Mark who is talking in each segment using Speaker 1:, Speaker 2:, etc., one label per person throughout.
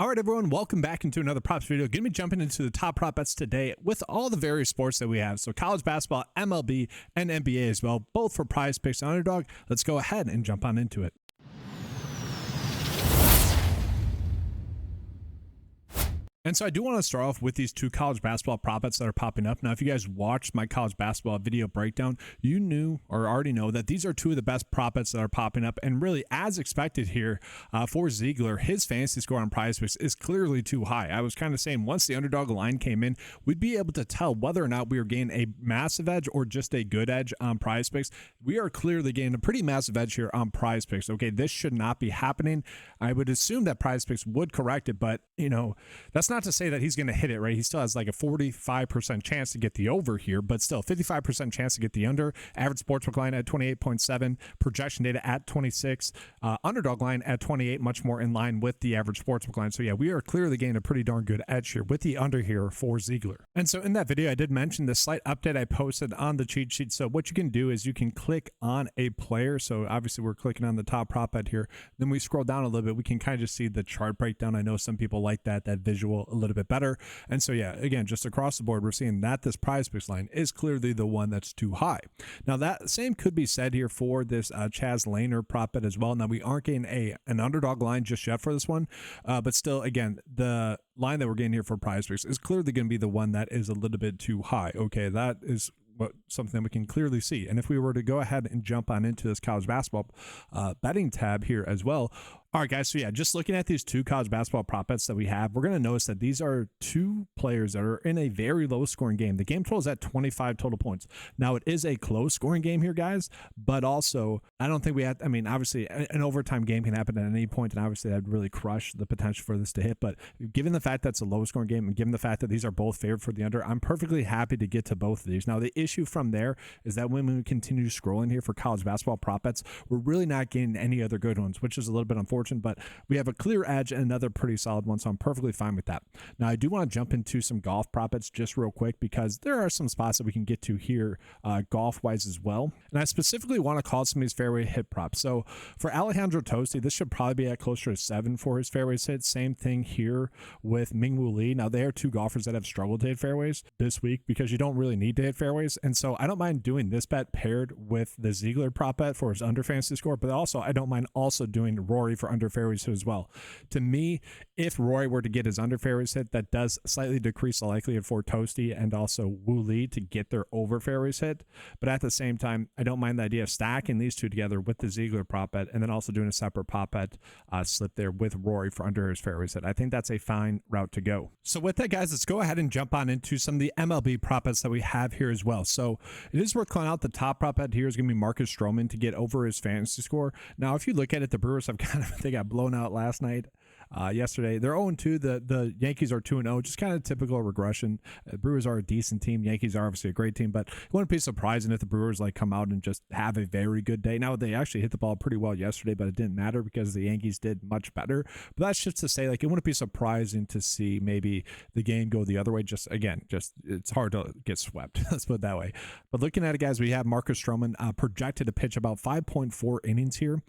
Speaker 1: All right, everyone, welcome back into another props video. Going to be jumping into the top prop bets today with all the various sports that we have. So college basketball, MLB, and NBA as well, both for PrizePicks and Underdog. Let's go ahead and jump on into it. And so I do want to start off with these two college basketball prop bets that are popping up. Now, if you guys watched my college basketball video breakdown, you knew or already know that these are two of the best prop bets that are popping up. And really, as expected here for Ziegler, his fantasy score on PrizePicks is clearly too high. I was kind of saying once the underdog line came in, we'd be able to tell whether or not we were gaining a massive edge or just a good edge on PrizePicks. We are clearly gaining a pretty massive edge here on PrizePicks. Okay, this should not be happening. I would assume that PrizePicks would correct it, but, you know, that's not to say that he's going to hit it, right? He still has like a 45% chance to get the over here, but still 55% chance to get the under. Average sportsbook line at 28.7, projection data at 26, underdog line at 28, much more in line with the average sportsbook line. So yeah, we are clearly gaining a pretty darn good edge here with the under here for Ziegler. And so in that video, I did mention the slight update I posted on the cheat sheet. So what you can do is you can click on a player. So obviously we're clicking on the top prop bet here. Then we scroll down a little bit. We can kind of just see the chart breakdown. I know some people like that visual a little bit better. And so yeah, again, just across the board, we're seeing that this PrizePicks line is clearly the one that's too high. Now that same could be said here for this Chaz Laner prop bet as well. Now we aren't getting an underdog line just yet for this one, but still, again, the line that we're getting here for PrizePicks is clearly going to be the one that is a little bit too high. Okay, that is something that we can clearly see. And if we were to go ahead and jump on into this college basketball betting tab here as well. All right, guys. So yeah, just looking at these two college basketball prop bets that we have, we're going to notice that these are two players that are in a very low scoring game. The game total is at 25 total points. Now it is a close scoring game here, guys, but also I don't think we have, I mean, obviously an overtime game can happen at any point, and obviously that'd really crush the potential for this to hit. But given the fact that's a low scoring game and given the fact that these are both favored for the under, I'm perfectly happy to get to both of these. Now the issue from there is that when we continue scrolling here for college basketball prop bets, we're really not getting any other good ones, which is a little bit unfortunate, but we have a clear edge and another pretty solid one, so I'm perfectly fine with that. Now I do want to jump into some golf prop bets just real quick because there are some spots that we can get to here golf wise as well, and I specifically want to call some of these fairway hit props. So for Alejandro Tosti, this should probably be at closer to 7 for his fairways hit. Same thing here with Mingwoo Lee. Now they are two golfers that have struggled to hit fairways this week because you don't really need to hit fairways, and so I don't mind doing this bet paired with the Ziegler prop bet for his under fantasy score, but also I don't mind also doing Rory for under fairways hit as well. To me, if Rory were to get his under fairways hit, that does slightly decrease the likelihood for Tosti and also Woo Lee to get their over fairways hit. But at the same time, I don't mind the idea of stacking these two together with the Ziegler prop bet and then also doing a separate prop bet slip there with Rory for under his fairways hit. I think that's a fine route to go. So with that, guys, let's go ahead and jump on into some of the MLB prop bets that we have here as well. So it is worth calling out the top prop bet here is going to be Marcus Stroman to get over his fantasy score. Now, if you look at it, the Brewers have they got blown out last night. Yesterday they're 0-2. The Yankees are 2-0, just kind of typical regression. Brewers are a decent team. Yankees are obviously a great team, but it wouldn't be surprising if the Brewers come out and just have a very good day. Now they actually hit the ball pretty well yesterday, but it didn't matter because the Yankees did much better. But that's just to say, it wouldn't be surprising to see maybe the game go the other way. Just it's hard to get swept. Let's put it that way. But looking at it, guys, we have Marcus Stroman projected to pitch about 5.4 innings here.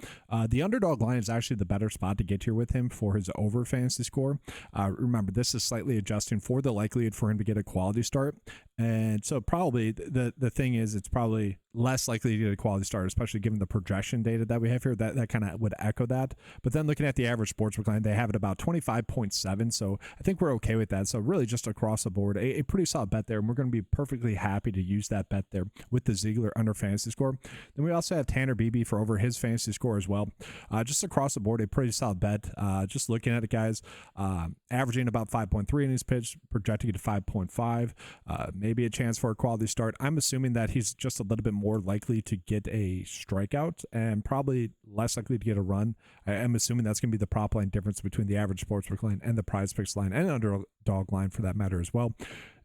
Speaker 1: The underdog line is actually the better spot to get here with him for his over fantasy score. Remember, this is slightly adjusting for the likelihood for him to get a quality start. And so probably the thing is it's probably less likely to get a quality start, especially given the projection data that we have here. That kind of would echo that. But then looking at the average sportsbook line, they have it about 25.7. So I think we're okay with that. So really just across the board, a pretty solid bet there. And we're going to be perfectly happy to use that bet there with the Ziegler under fantasy score. Then we also have Tanner Beebe for over his fantasy score as well. Just across the board, a pretty solid bet. Just looking at it, guys, averaging about 5.3 in his pitch, projecting it to 5.5. Maybe a chance for a quality start. I'm assuming that he's just a little bit more likely to get a strikeout and probably less likely to get a run. I'm assuming that's going to be the prop line difference between the average sportsbook line and the PrizePicks line and underdog line for that matter as well.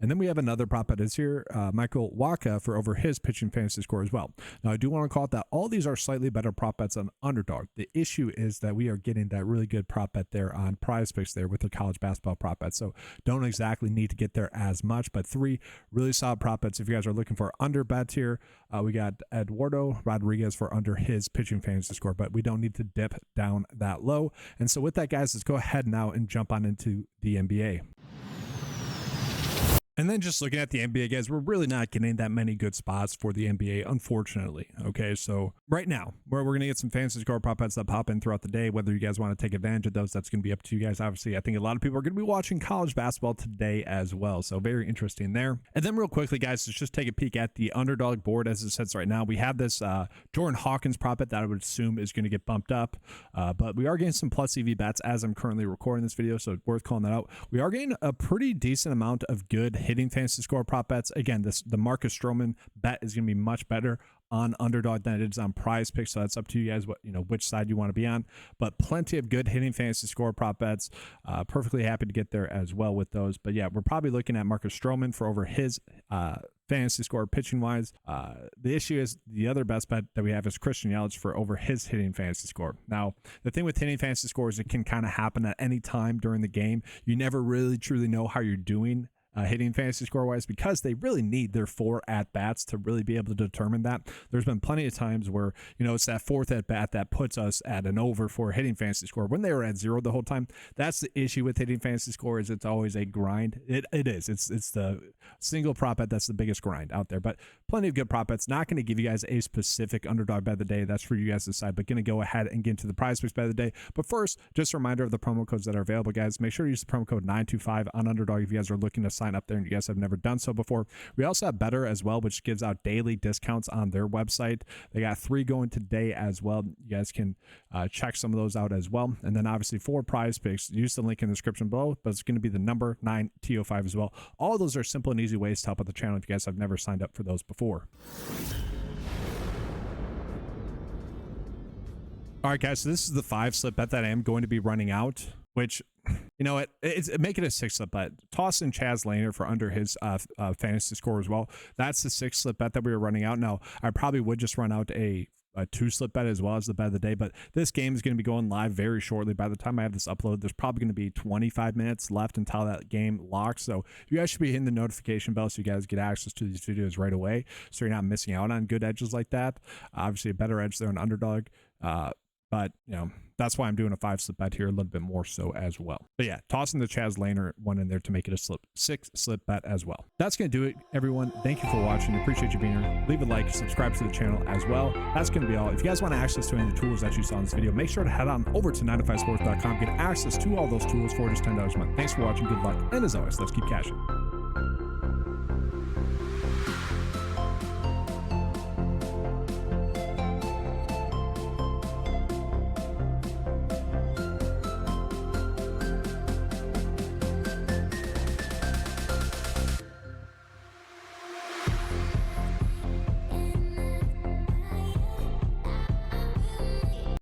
Speaker 1: And then we have another prop bet is here, Michael Waka for over his pitching fantasy score as well. Now, I do want to call it that all these are slightly better prop bets on Underdog. The issue is that we are getting that really good prop bet there on PrizePicks there with the college basketball prop bet. So don't exactly need to get there as much, but 3 really solid prop bets. If you guys are looking for under bets here, we got Eduardo Rodriguez for under his pitching fantasy score, but we don't need to dip down that low. And so with that, guys, let's go ahead now and jump on into the NBA. And then just looking at the NBA, guys, we're really not getting that many good spots for the NBA, unfortunately. Okay, so right now, we're going to get some fantasy score prop bets that pop in throughout the day. Whether you guys want to take advantage of those, that's going to be up to you guys. Obviously, I think a lot of people are going to be watching college basketball today as well, so very interesting there. And then real quickly, guys, let's just take a peek at the Underdog board as it sits right now. We have this Jordan Hawkins prop bet that I would assume is going to get bumped up, but we are getting some plus EV bets as I'm currently recording this video, so it's worth calling that out. We are getting a pretty decent amount of good hitting fantasy score prop bets. Again, the Marcus Stroman bet is going to be much better on Underdog than it is on PrizePicks, so that's up to you guys which side you want to be on. But plenty of good hitting fantasy score prop bets. Perfectly happy to get there as well with those. But yeah, we're probably looking at Marcus Stroman for over his fantasy score pitching wise. The issue is the other best bet that we have is Christian Yelich for over his hitting fantasy score. Now, the thing with hitting fantasy scores, it can kind of happen at any time during the game. You never really truly know how you're doing hitting fantasy score wise, because they really need their 4 at bats to really be able to determine that. There's been plenty of times where, it's that 4th at bat that puts us at an over for hitting fantasy score when they were at 0 the whole time. That's the issue with hitting fantasy score, is it's always a grind. It is. It's the single prop bet that's the biggest grind out there, but plenty of good prop bets. Not going to give you guys a specific Underdog bet of the day. That's for you guys to decide, but going to go ahead and get into the PrizePicks bet of the day. But first, just a reminder of the promo codes that are available, guys. Make sure to use the promo code 925 on Underdog if you guys are looking to sign up there and you guys have never done so before. We also have betr as well, which gives out daily discounts on their website. They got 3 going today as well. You guys can check some of those out as well. And then obviously for PrizePicks, use the link in the description below, but it's going to be the number 9TO5 as well. All those are simple and easy ways to help out the channel if you guys have never signed up for those before. All right, guys, so this is the 5 slip bet that I am going to be running out, which, it's make it a 6 slip bet. Toss in Chaz Laner for under his fantasy score as well. That's the 6 slip bet that we were running out. Now, I probably would just run out a 2 slip bet as well as the bet of the day, but this game is going to be going live very shortly. By the time I have this upload, there's probably going to be 25 minutes left until that game locks. So you guys should be hitting the notification bell so you guys get access to these videos right away, so you're not missing out on good edges like that. Obviously a better edge there on Underdog, but that's why I'm doing a 5 slip bet here, a little bit more so as well. But yeah, tossing the Chaz Laner one in there to make it a 6 slip bet as well. That's going to do it, everyone. Thank you for watching. Appreciate you being here. Leave a like, subscribe to the channel as well. That's going to be all. If you guys want access to any of the tools that you saw in this video, make sure to head on over to 9to5sports.com. Get access to all those tools for just $10 a month. Thanks for watching. Good luck. And as always, let's keep cashing.